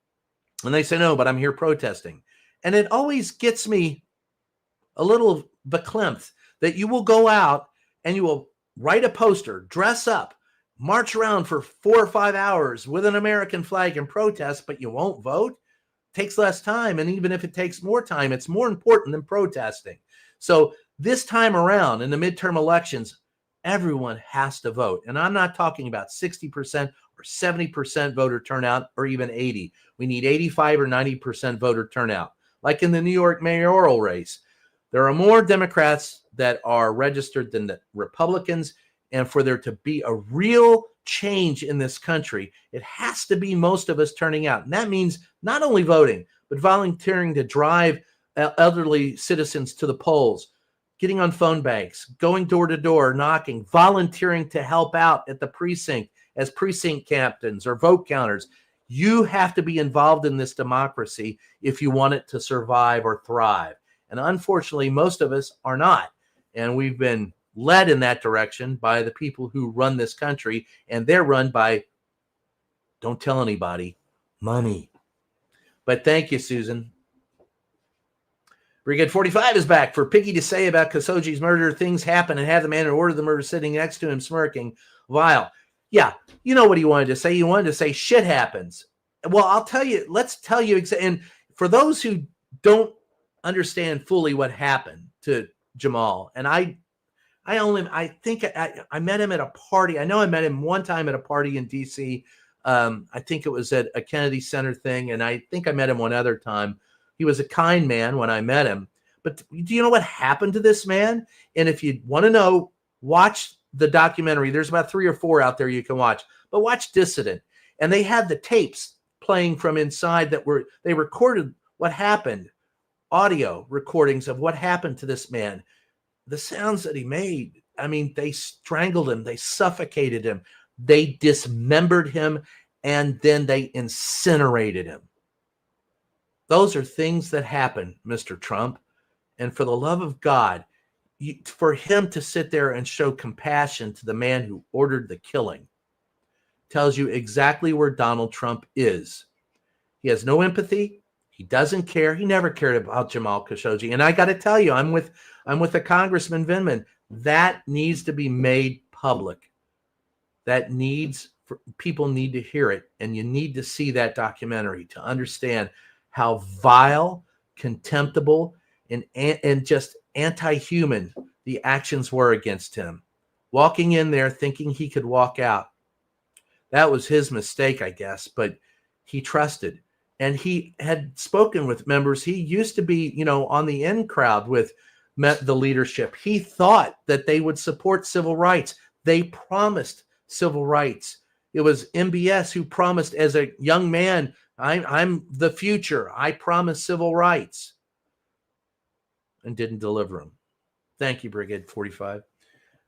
And they say, no, but I'm here protesting. And it always gets me a little verklempt that you will go out and you will write a poster, dress up, march around for 4 or 5 hours with an American flag and protest, but you won't vote. Takes less time. And even if it takes more time, it's more important than protesting. So this time around in the midterm elections, everyone has to vote. And I'm not talking about 60% or 70% voter turnout or even 80. We need 85 or 90% voter turnout. Like in the New York mayoral race, there are more Democrats that are registered than the Republicans. And for there to be a real change in this country, it has to be most of us turning out. And that means not only voting, but volunteering to drive elderly citizens to the polls, getting on phone banks, going door to door, knocking, volunteering to help out at the precinct as precinct captains or vote counters. You have to be involved in this democracy if you want it to survive or thrive. And unfortunately, most of us are not. And we've been led in that direction by the people who run this country, and they're run by, don't tell anybody, money. But thank you, Susan. Brigade 45 is back. For Piggy to say about Khashoggi's murder, things happen, and have the man who ordered the murder sitting next to him smirking. Vile. Yeah, you know what he wanted to say. He wanted to say shit happens. Well, I'll tell you, let's tell you, and for those who don't understand fully what happened to Jamal, and I think I met him at a party. I know I met him one time at a party in D.C. I think it was at a Kennedy Center thing, and I think I met him one other time. He was a kind man when I met him. But do you know what happened to this man? And if you want to know, watch the documentary. There's about 3 or 4 out there you can watch. But watch Dissident. And they had the tapes playing from inside they recorded what happened, audio recordings of what happened to this man. The sounds that he made, I mean, they strangled him. They suffocated him. They dismembered him. And then they incinerated him. Those are things that happen, Mr. Trump. And for the love of God, for him to sit there and show compassion to the man who ordered the killing tells you exactly where Donald Trump is. He has no empathy. He doesn't care. He never cared about Jamal Khashoggi. And I got to tell you, I'm with the Congressman Vindman. That needs to be made public. People need to hear it. And you need to see that documentary to understand how vile, contemptible, and just anti-human the actions were against him. Walking in there thinking he could walk out. That was his mistake, I guess, but he trusted. And he had spoken with members. He used to be, on the in crowd with the leadership. He thought that they would support civil rights. They promised civil rights. It was MBS who promised as a young man, I'm the future. I promise civil rights. And didn't deliver them. Thank you, Brigade 45.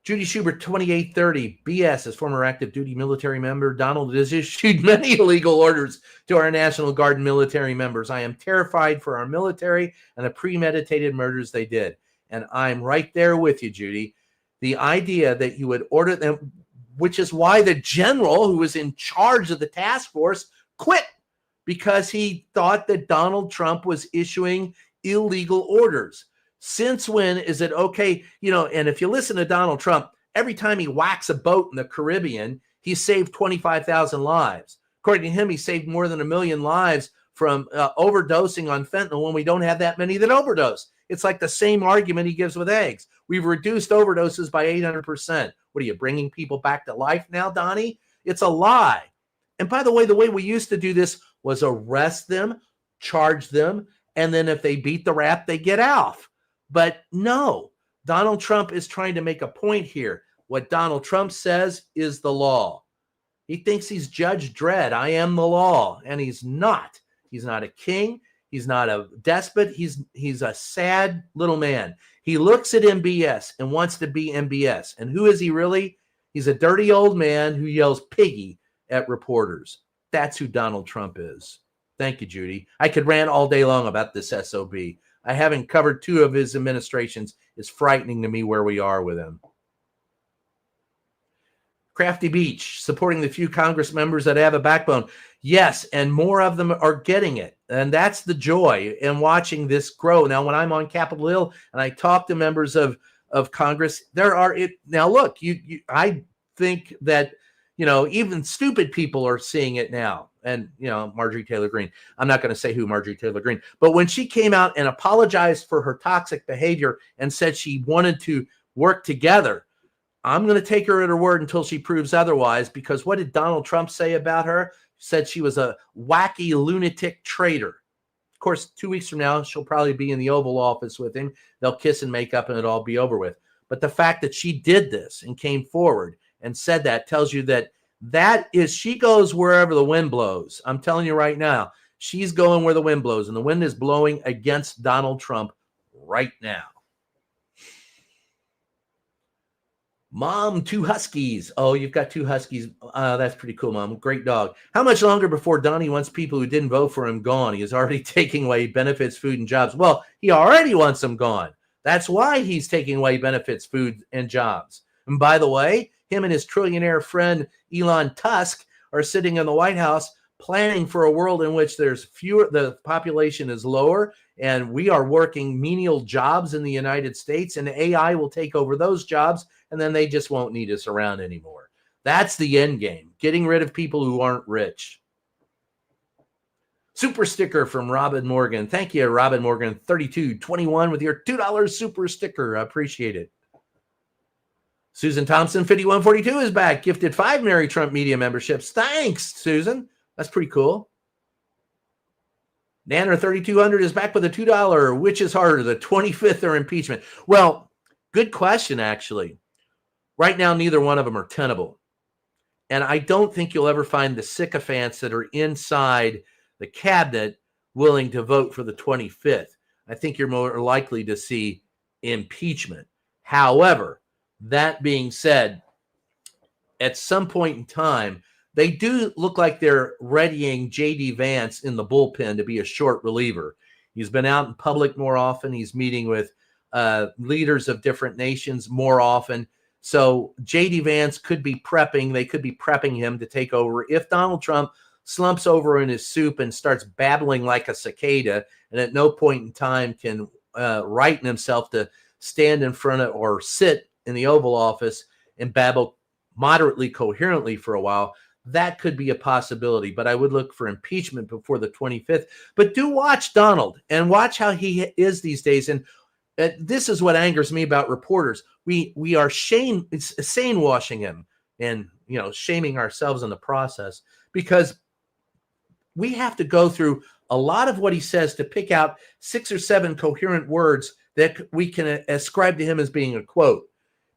Judy Schubert, 2830, BS, as former active duty military member, Donald has issued many illegal orders to our National Guard military members. I am terrified for our military and the premeditated murders they did. And I'm right there with you, Judy. The idea that you would order them, which is why the general who was in charge of the task force quit, because he thought that Donald Trump was issuing illegal orders. Since when is it okay? And if you listen to Donald Trump, every time he whacks a boat in the Caribbean, he saved 25,000 lives. According to him, he saved more than 1 million lives from overdosing on fentanyl when we don't have that many that overdose. It's like the same argument he gives with eggs. We've reduced overdoses by 800%. What are you, bringing people back to life now, Donnie? It's a lie. And by the way we used to do this was arrest them, charge them, and then if they beat the rap, they get off. But no, Donald Trump is trying to make a point here. What Donald Trump says is the law. He thinks he's Judge Dredd. I am the law. And he's not. He's not a king. He's not a despot. He's a sad little man. He looks at MBS and wants to be MBS. And who is he really? He's a dirty old man who yells piggy at reporters. That's who Donald Trump is. Thank you, Judy. I could rant all day long about this SOB. I haven't covered 2 of his administrations. It's frightening to me where we are with him. Crafty Beach, supporting the few Congress members that have a backbone. Yes, and more of them are getting it. And that's the joy in watching this grow. Now, when I'm on Capitol Hill and I talk to members of Congress, now look, I think that, even stupid people are seeing it now. And, Marjorie Taylor Greene. I'm not going to say who Marjorie Taylor Greene. But when she came out and apologized for her toxic behavior and said she wanted to work together, I'm going to take her at her word until she proves otherwise. Because what did Donald Trump say about her? He said she was a wacky lunatic traitor. Of course, 2 weeks from now, she'll probably be in the Oval Office with him. They'll kiss and make up and it'll all be over with. But the fact that she did this and came forward and said that tells you that she goes wherever the wind blows. I'm telling you right now, she's going where the wind blows, and the wind is blowing against Donald Trump right now. Mom, 2 huskies. Oh, you've got 2 huskies. That's pretty cool, Mom. Great dog. How much longer before Donnie wants people who didn't vote for him gone? He is already taking away benefits, food, and jobs. Well, he already wants them gone. That's why he's taking away benefits, food, and jobs. And by the way, him and his trillionaire friend Elon Musk are sitting in the White House planning for a world in which there's fewer, the population is lower, and we are working menial jobs in the United States, and AI will take over those jobs, and then they just won't need us around anymore. That's the end game, getting rid of people who aren't rich. Super sticker from Robin Morgan. Thank you, Robin Morgan, 3221 with your $2 super sticker. I appreciate it. Susan Thompson, 5142 is back. Gifted 5 Mary Trump Media memberships. Thanks, Susan. That's pretty cool. Nanner 3200 is back with a $2. Which is harder, the 25th or impeachment? Well, good question, actually. Right now, neither one of them are tenable. And I don't think you'll ever find the sycophants that are inside the cabinet willing to vote for the 25th. I think you're more likely to see impeachment. However, that being said, at some point in time, they do look like they're readying J.D. Vance in the bullpen to be a short reliever. He's been out in public more often. He's meeting with leaders of different nations more often. So J.D. Vance could be prepping. They could be prepping him to take over if Donald Trump slumps over in his soup and starts babbling like a cicada, and at no point in time can righten himself to stand in front of or sit in the Oval Office and babble moderately coherently for a while. That could be a possibility, but I would look for impeachment before the 25th. But do watch Donald and watch how he is these days. And this is what angers me about reporters. We are sane washing him and shaming ourselves in the process, because we have to go through a lot of what he says to pick out 6 or 7 coherent words that we can ascribe to him as being a quote.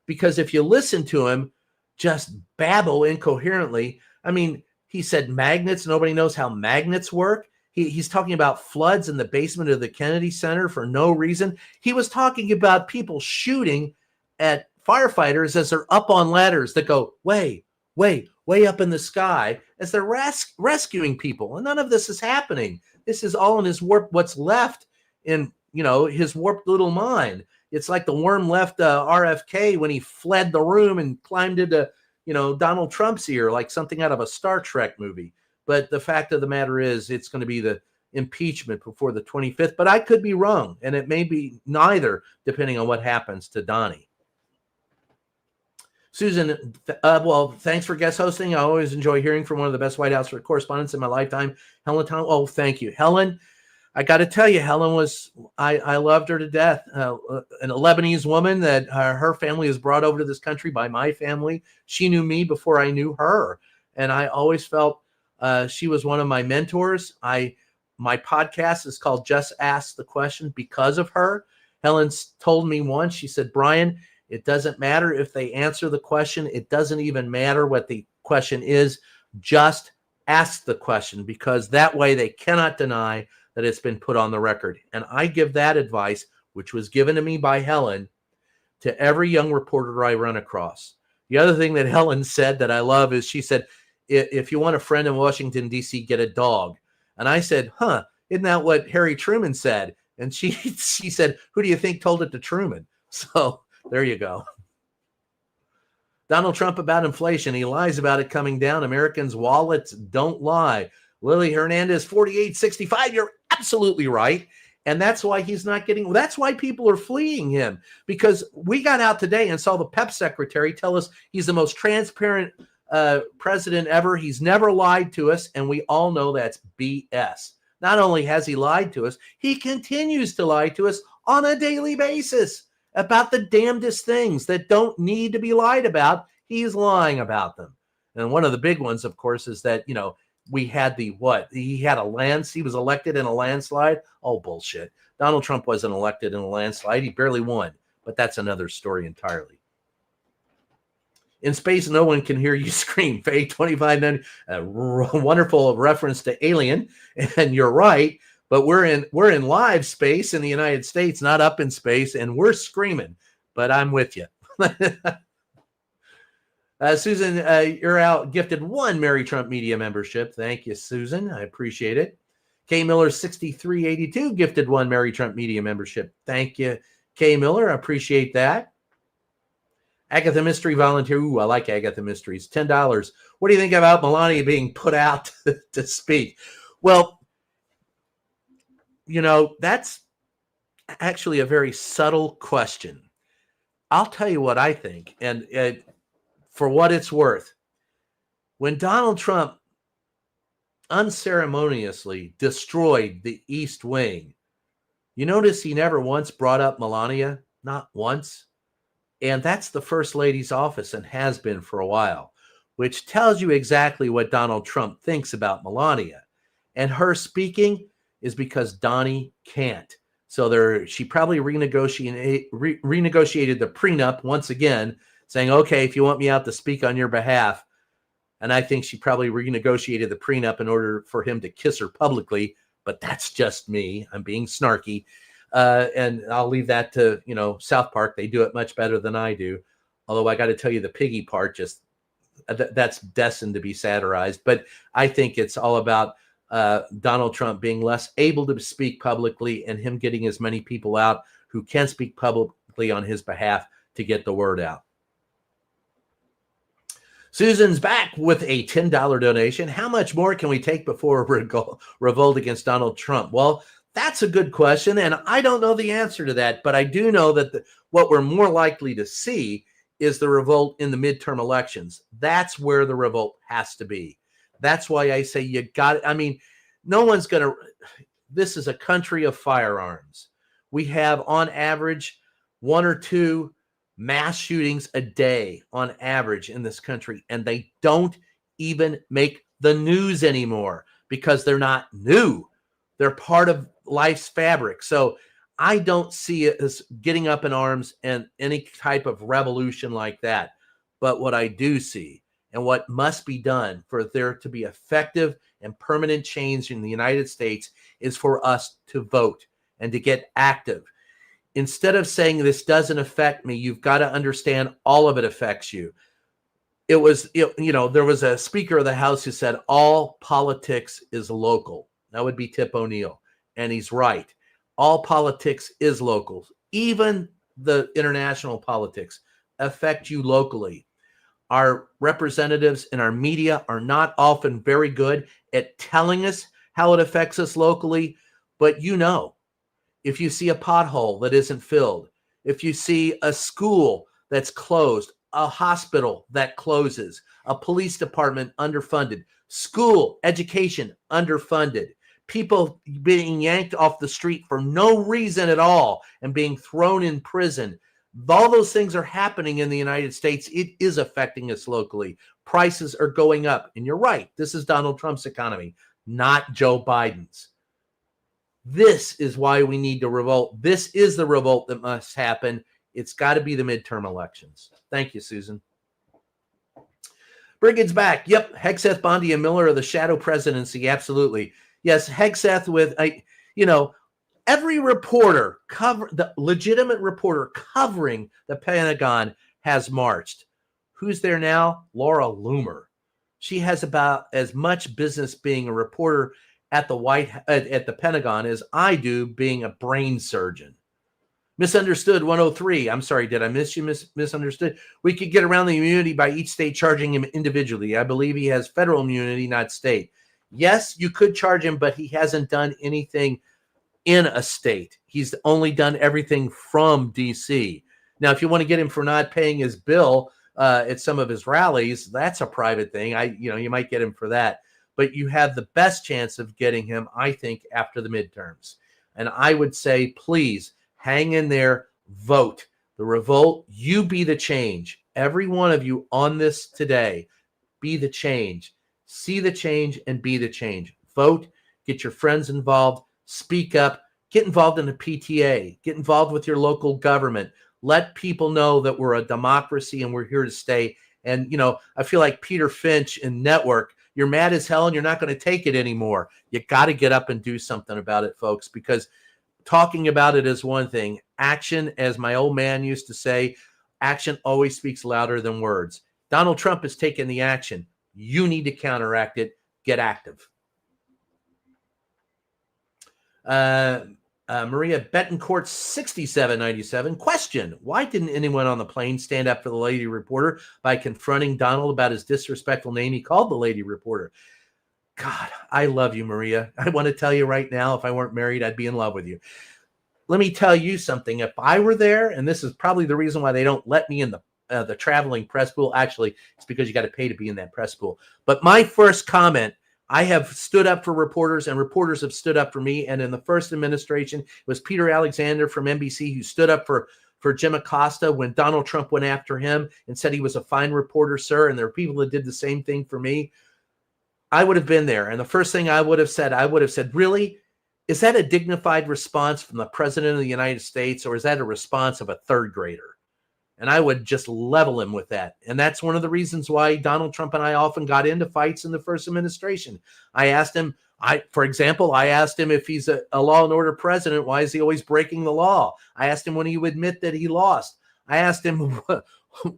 Because if you listen to him just babble incoherently, I mean, he said magnets. Nobody knows how magnets work. He's talking about floods in the basement of the Kennedy Center for no reason. He was talking about people shooting at firefighters as they're up on ladders that go way up in the sky as they're rescuing people. And none of this is happening. This is all in his what's left in, his warped little mind. It's like the worm left RFK when he fled the room and climbed into, Donald Trump's ear, like something out of a Star Trek movie. But the fact of the matter is, it's going to be the impeachment before the 25th. But I could be wrong, and it may be neither, depending on what happens to Donnie. Susan, well, thanks for guest hosting. I always enjoy hearing from one of the best White House correspondents in my lifetime, Helen Tom. Oh, thank you, Helen. I got to tell you, Helen was, I loved her to death. A Lebanese woman that her family was brought over to this country by my family. She knew me before I knew her. And I always felt she was one of my mentors. My podcast is called Just Ask the Question because of her. Helen told me once, she said, Brian, it doesn't matter if they answer the question. It doesn't even matter what the question is. Just ask the question, because that way they cannot deny that it's been put on the record. And I give that advice, which was given to me by Helen, to every young reporter I run across. The other thing that Helen said that I love is she said, if you want a friend in Washington, D.C., get a dog. And I said, isn't that what Harry Truman said? And she said, who do you think told it to Truman? So there you go. Donald Trump about inflation. He lies about it coming down. Americans' wallets don't lie. Lily Hernandez, 4865. You're absolutely right. And that's why he's not getting, that's why people are fleeing him. Because we got out today and saw the PEP secretary tell us he's the most transparent president ever. He's never lied to us. And we all know that's BS. Not only has he lied to us, he continues to lie to us on a daily basis about the damnedest things that don't need to be lied about. He's lying about them. And one of the big ones, of course, is that, we had he was elected in a landslide. Oh, bullshit. Donald Trump wasn't elected in a landslide. He barely won, but that's another story entirely. In space, no one can hear you scream. Faye 2590, a wonderful reference to Alien. And you're right, but we're in live space in the United States, not up in space, and we're screaming, but I'm with you. Susan, you're out gifted 1 Mary Trump Media membership. Thank you, Susan. I appreciate it. K Miller 6382 gifted 1 Mary Trump Media membership. Thank you, K Miller. I appreciate that. Agatha Mystery volunteer. Ooh, I like Agatha Mysteries. $10. What do you think about Melania being put out to speak? Well, that's actually a very subtle question. I'll tell you what I think. And for what it's worth, when Donald Trump unceremoniously destroyed the East Wing, you notice he never once brought up Melania, not once. And that's the First Lady's office and has been for a while, which tells you exactly what Donald Trump thinks about Melania. And her speaking is because Donnie can't. So she probably renegotiated the prenup once again, saying, okay, if you want me out to speak on your behalf. And I think she probably renegotiated the prenup in order for him to kiss her publicly. But that's just me. I'm being snarky. And I'll leave that to, South Park. They do it much better than I do. Although I got to tell you, the piggy part, just that's destined to be satirized. But I think it's all about Donald Trump being less able to speak publicly and him getting as many people out who can speak publicly on his behalf to get the word out. Susan's back with a $10 donation. How much more can we take before a revolt against Donald Trump? Well, that's a good question, and I don't know the answer to that, but I do know that what we're more likely to see is the revolt in the midterm elections. That's where the revolt has to be. That's why I say you got it. I mean, no one's going to – this is a country of firearms. We have, on average, 1 or 2 mass shootings a day on average in this country, and they don't even make the news anymore because they're not new. They're part of life's fabric. So I don't see it as getting up in arms and any type of revolution like that. But what I do see and what must be done for there to be effective and permanent change in the United States is for us to vote and to get active. Instead of saying this doesn't affect me, you've got to understand all of it affects you. There was a Speaker of the House who said all politics is local. That would be Tip O'Neill. And he's right. All politics is local. Even the international politics affect you locally. Our representatives in our media are not often very good at telling us how it affects us locally, but if you see a pothole that isn't filled, if you see a school that's closed, a hospital that closes, a police department underfunded, school, education underfunded, people being yanked off the street for no reason at all and being thrown in prison, all those things are happening in the United States. It is affecting us locally. Prices are going up. And you're right. This is Donald Trump's economy, not Joe Biden's. This is why we need to revolt. This is the revolt that must happen. It's got to be the midterm elections. Thank you, Susan. Brigade's back. Yep, Hegseth, Bondi, and Miller are the shadow presidency. Absolutely. Yes, Hegseth with, every reporter, the legitimate reporter covering the Pentagon has marched. Who's there now? Laura Loomer. She has about as much business being a reporter at the Pentagon as I do being a brain surgeon. Misunderstood 103. I'm sorry, did I miss you? Misunderstood. We could get around the immunity by each state charging him individually. I believe he has federal immunity, not state. Yes, you could charge him, but he hasn't done anything in a state. He's only done everything from D.C. Now, if you want to get him for not paying his bill at some of his rallies, that's a private thing. You might get him for that. But you have the best chance of getting him, I think, after the midterms. And I would say, please, hang in there, vote. The revolt, you be the change. Every one of you on this today, be the change. See the change and be the change. Vote, get your friends involved, speak up, get involved in the PTA, get involved with your local government. Let people know that we're a democracy and we're here to stay. And, I feel like Peter Finch in Network, you're mad as hell and you're not going to take it anymore. You got to get up and do something about it, folks, because talking about it is one thing. Action, as my old man used to say, action always speaks louder than words. Donald Trump has taken the action. You need to counteract it. Get active. Maria Betancourt, 6797. Question: why didn't anyone on the plane stand up for the lady reporter by confronting Donald about his disrespectful name he called the lady reporter? God, I love you, Maria. I want to tell you right now, if I weren't married, I'd be in love with you. let me tell you something. If I were there, and this is probably the reason why they don't let me in the traveling press pool. Actually, it's because you got to pay to be in that press pool. But my first comment, I have stood up for reporters, and reporters have stood up for me. And in the first administration, it was Peter Alexander from NBC who stood up for Jim Acosta when Donald Trump went after him and said he was a fine reporter, sir. And there are people that did the same thing for me. I would have been there. And the first thing I would have said, really? Is that a dignified response from the president of the United States, or is that a response of a third grader? And I would just level him with that. And that's one of the reasons why Donald Trump and I often got into fights in the first administration. I asked him, for example, if he's a law and order president, why is he always breaking the law? I asked him when he would admit that he lost. I asked him,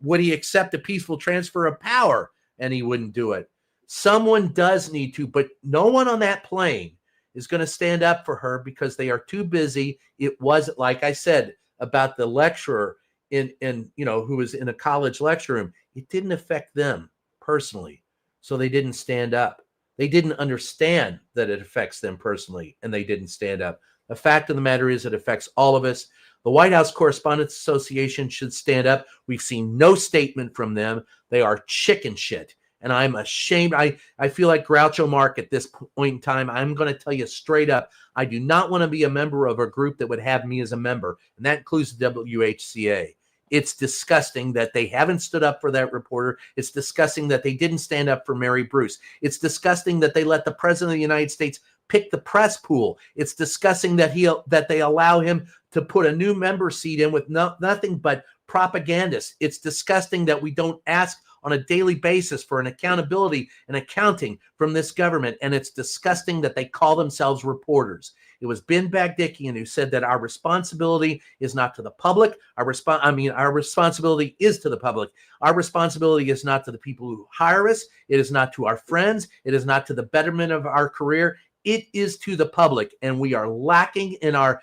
would he accept a peaceful transfer of power? And he wouldn't do it. Someone does need to, but no one on that plane is going to stand up for her because they are too busy. It was, like I said, about the lecturer who was in a college lecture room. It didn't affect them personally, so they didn't stand up. They didn't understand that it affects them personally, and they didn't stand up. The fact of the matter is it affects all of us. The White House Correspondents Association should stand up. We've seen no statement from them. They are chicken shit, and I'm ashamed. I feel like Groucho Marx at this point in time. I'm going to tell you straight up, I do not want to be a member of a group that would have me as a member, and that includes the WHCA. It's disgusting that they haven't stood up for that reporter. It's disgusting that they didn't stand up for Mary Bruce. It's disgusting that they let the president of the United States pick the press pool. It's disgusting that they allow him to put a new member seat in with nothing but propagandists. It's disgusting that we don't ask on a daily basis for an accountability and accounting from this government. And it's disgusting that they call themselves reporters. It was Ben Bagdickian who said that our responsibility is not to the public. Our responsibility is to the public. Our responsibility is not to the people who hire us. It is not to our friends. It is not to the betterment of our career. It is to the public. And we are lacking in our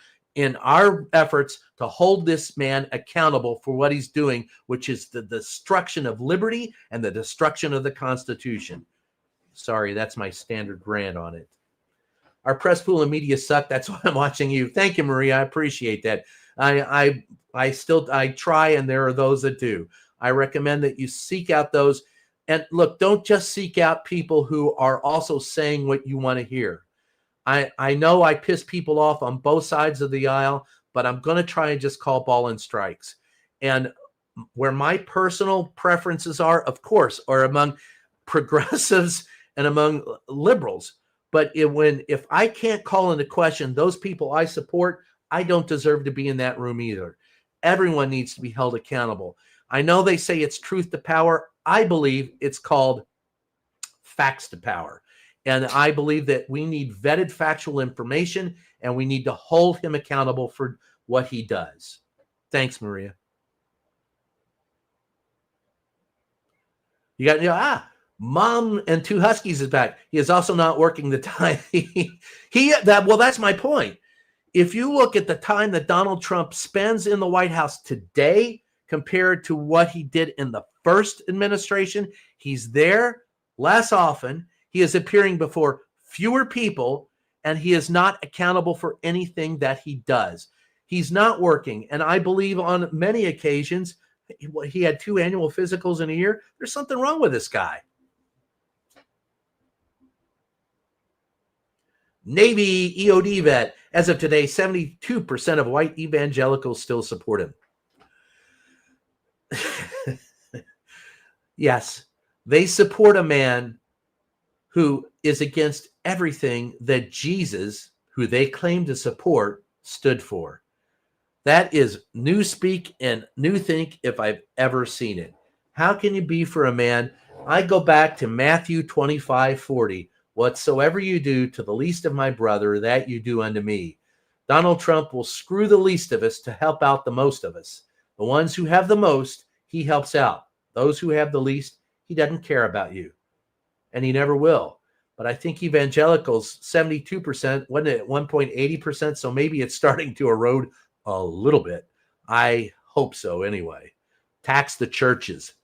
efforts to hold this man accountable for what he's doing, which is the destruction of liberty and the destruction of the Constitution. Sorry, that's my standard rant on it. Our press pool and media suck. That's why I'm watching you. Thank you, Maria. I appreciate that. I try, and there are those that do. I recommend that you seek out those. And look, don't just seek out people who are also saying what you want to hear. I know I piss people off on both sides of the aisle, but I'm going to try and just call ball and strikes. And where my personal preferences are, of course, are among progressives and among liberals. But if I can't call into question those people I support, I don't deserve to be in that room either. Everyone needs to be held accountable. I know they say it's truth to power. I believe it's called facts to power. And I believe that we need vetted factual information, and we need to hold him accountable for what he does. Thanks, Maria. You got, Mom and Two Huskies is back. He is also not working the time. That's my point. If you look at the time that Donald Trump spends in the White House today compared to what he did in the first administration, he's there less often. He is appearing before fewer people, and he is not accountable for anything that he does. He's not working. And I believe on many occasions, he had 2 annual physicals in a year. There's something wrong with this guy. Navy EOD vet. As of today, 72% of white evangelicals still support him. Yes, they support a man who is against everything that Jesus, who they claim to support, stood for. That is new speak and new think if I've ever seen it. How can you be for a man? I go back to Matthew 25:40. Whatsoever you do to the least of my brother, that you do unto me. Donald Trump will screw the least of us to help out the most of us. The ones who have the most, he helps out. Those who have the least, he doesn't care about you. And he never will. But I think evangelicals, 72%, wasn't it at one point 80%? So maybe it's starting to erode a little bit. I hope so anyway. Tax the churches.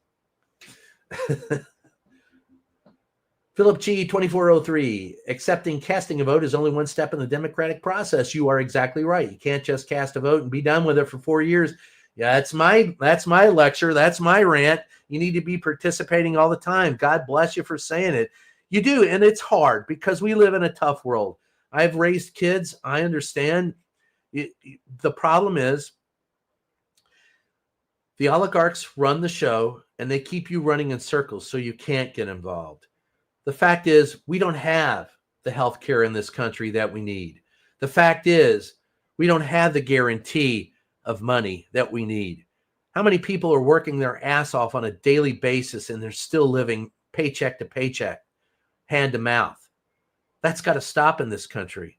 Philip G. 2403, accepting casting a vote is only one step in the democratic process. You are exactly right. You can't just cast a vote and be done with it for 4 years. Yeah, that's my lecture. That's my rant. You need to be participating all the time. God bless you for saying it. You do, and it's hard because we live in a tough world. I've raised kids. I understand. The problem is the oligarchs run the show, and they keep you running in circles so you can't get involved. The fact is, we don't have the health care in this country that we need. The fact is, we don't have the guarantee of money that we need. How many people are working their ass off on a daily basis and they're still living paycheck to paycheck, hand to mouth? That's got to stop in this country.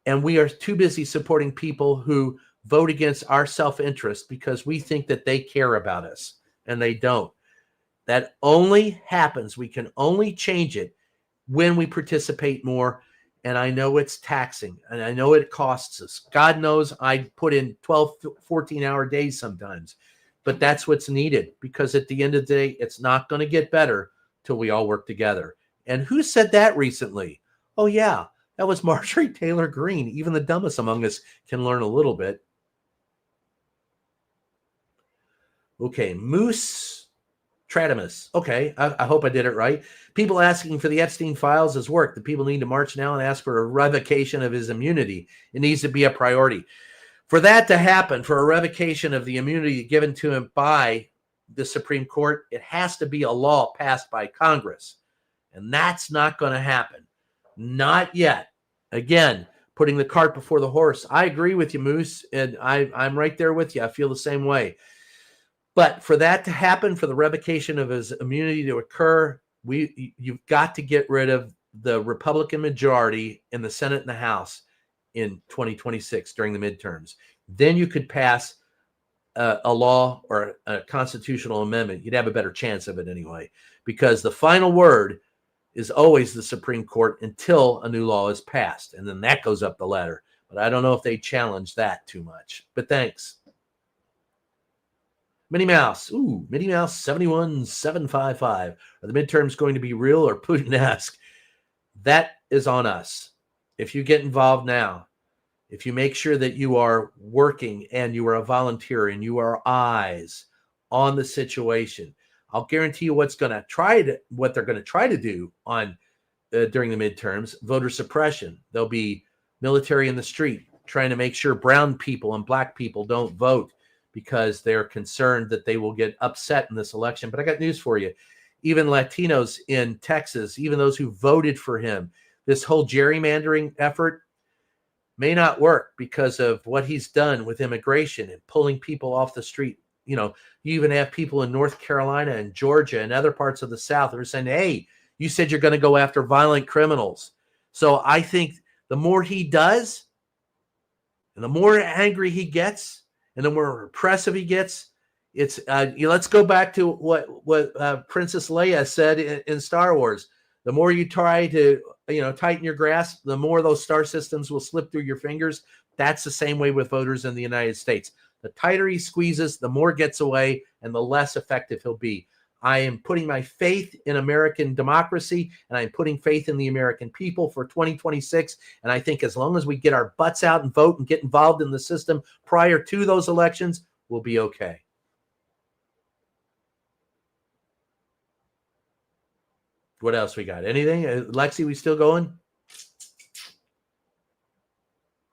And we are too busy supporting people who vote against our self-interest because we think that they care about us, and they don't. That only happens. We can only change it when we participate more. And I know it's taxing, and I know it costs us. God knows I put in 12, 14-hour days sometimes, but that's what's needed, because at the end of the day, it's not going to get better till we all work together. And who said that recently? Oh, yeah, that was Marjorie Taylor Greene. Even the dumbest among us can learn a little bit. Okay, Moose Tradimus. Okay, I hope I did it right. People asking for the Epstein files has worked. The people need to march now and ask for a revocation of his immunity. It needs to be a priority. For that to happen, for a revocation of the immunity given to him by the Supreme Court, it has to be a law passed by Congress. And that's not going to happen. Not yet. Again, putting the cart before the horse. I agree with you, Moose, and I'm right there with you. I feel the same way. But for that to happen, for the revocation of his immunity to occur, you've got to get rid of the Republican majority in the Senate and the House in 2026 during the midterms. Then you could pass a law or a constitutional amendment. You'd have a better chance of it anyway, because the final word is always the Supreme Court until a new law is passed, and then that goes up the ladder. But I don't know if they challenge that too much. But thanks. Minnie Mouse. Ooh, Minnie Mouse 71755. Are the midterms going to be real or Putin-esque? That is on us. If you get involved now, if you make sure that you are working and you are a volunteer and you are eyes on the situation, I'll guarantee you what they're going to try to do on during the midterms, voter suppression. There'll be military in the street trying to make sure brown people and black people don't vote, because they're concerned that they will get upset in this election. But I got news for you. Even Latinos in Texas, even those who voted for him, this whole gerrymandering effort may not work because of what he's done with immigration and pulling people off the street. You know, you even have people in North Carolina and Georgia and other parts of the South who are saying, hey, you said you're going to go after violent criminals. So I think the more he does and the more angry he gets, and the more repressive he gets, it's let's go back to what Princess Leia said in Star Wars. The more you try to tighten your grasp, the more those star systems will slip through your fingers. That's the same way with voters in the United States. The tighter he squeezes, the more gets away, and the less effective he'll be. I am putting my faith in American democracy, and I'm putting faith in the American people for 2026. And I think as long as we get our butts out and vote and get involved in the system prior to those elections, we'll be okay. What else we got? Anything? Lexi, we still going?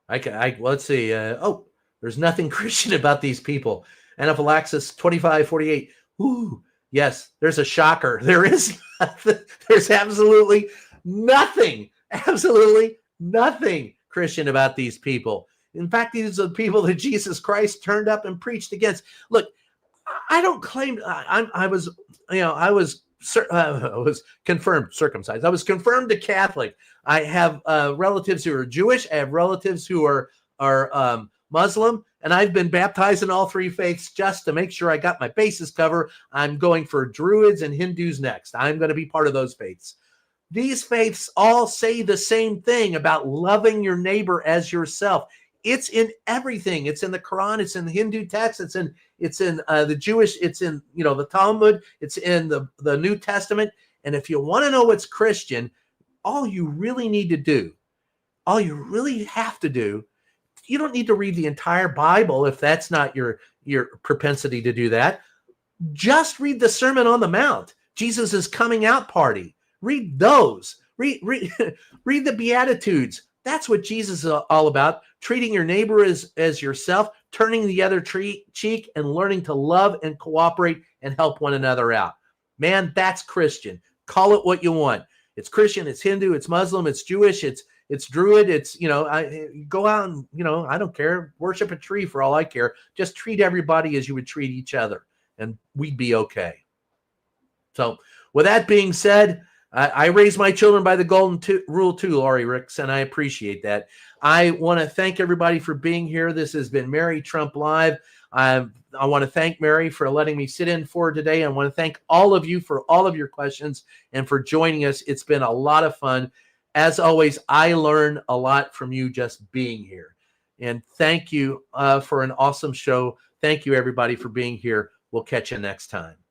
Let's see. There's nothing Christian about these people. Anaphylaxis 2548. Ooh. Yes, there's a shocker. There is nothing. There's absolutely nothing Christian about these people. In fact, these are the people that Jesus Christ turned up and preached against. Look, I don't claim I was confirmed circumcised. I was confirmed a Catholic. I have relatives who are Jewish. I have relatives who are Muslim, and I've been baptized in all three faiths just to make sure I got my bases covered. I'm going for Druids and Hindus next. I'm going to be part of those faiths. These faiths all say the same thing about loving your neighbor as yourself. It's in everything. It's in the Quran. It's in the Hindu text. It's in the Jewish. It's in the Talmud. It's in the New Testament. And if you want to know what's Christian, all you really need to do, all you really have to do, you don't need to read the entire Bible if that's not your propensity to do that. Just read the Sermon on the Mount, Jesus' coming out party. Read those. Read the Beatitudes. That's what Jesus is all about. Treating your neighbor as yourself, turning the other cheek, and learning to love and cooperate and help one another out. Man, that's Christian. Call it what you want. It's Christian, it's Hindu, it's Muslim, it's Jewish, it's Druid, it's, go out and, I don't care. Worship a tree for all I care. Just treat everybody as you would treat each other, and we'd be okay. So with that being said, I raise my children by the golden rule too, Laurie Ricks, and I appreciate that. I want to thank everybody for being here. This has been Mary Trump Live. I want to thank Mary for letting me sit in for today. I want to thank all of you for all of your questions and for joining us. It's been a lot of fun. As always, I learn a lot from you just being here. And thank you for an awesome show. Thank you, everybody, for being here. We'll catch you next time.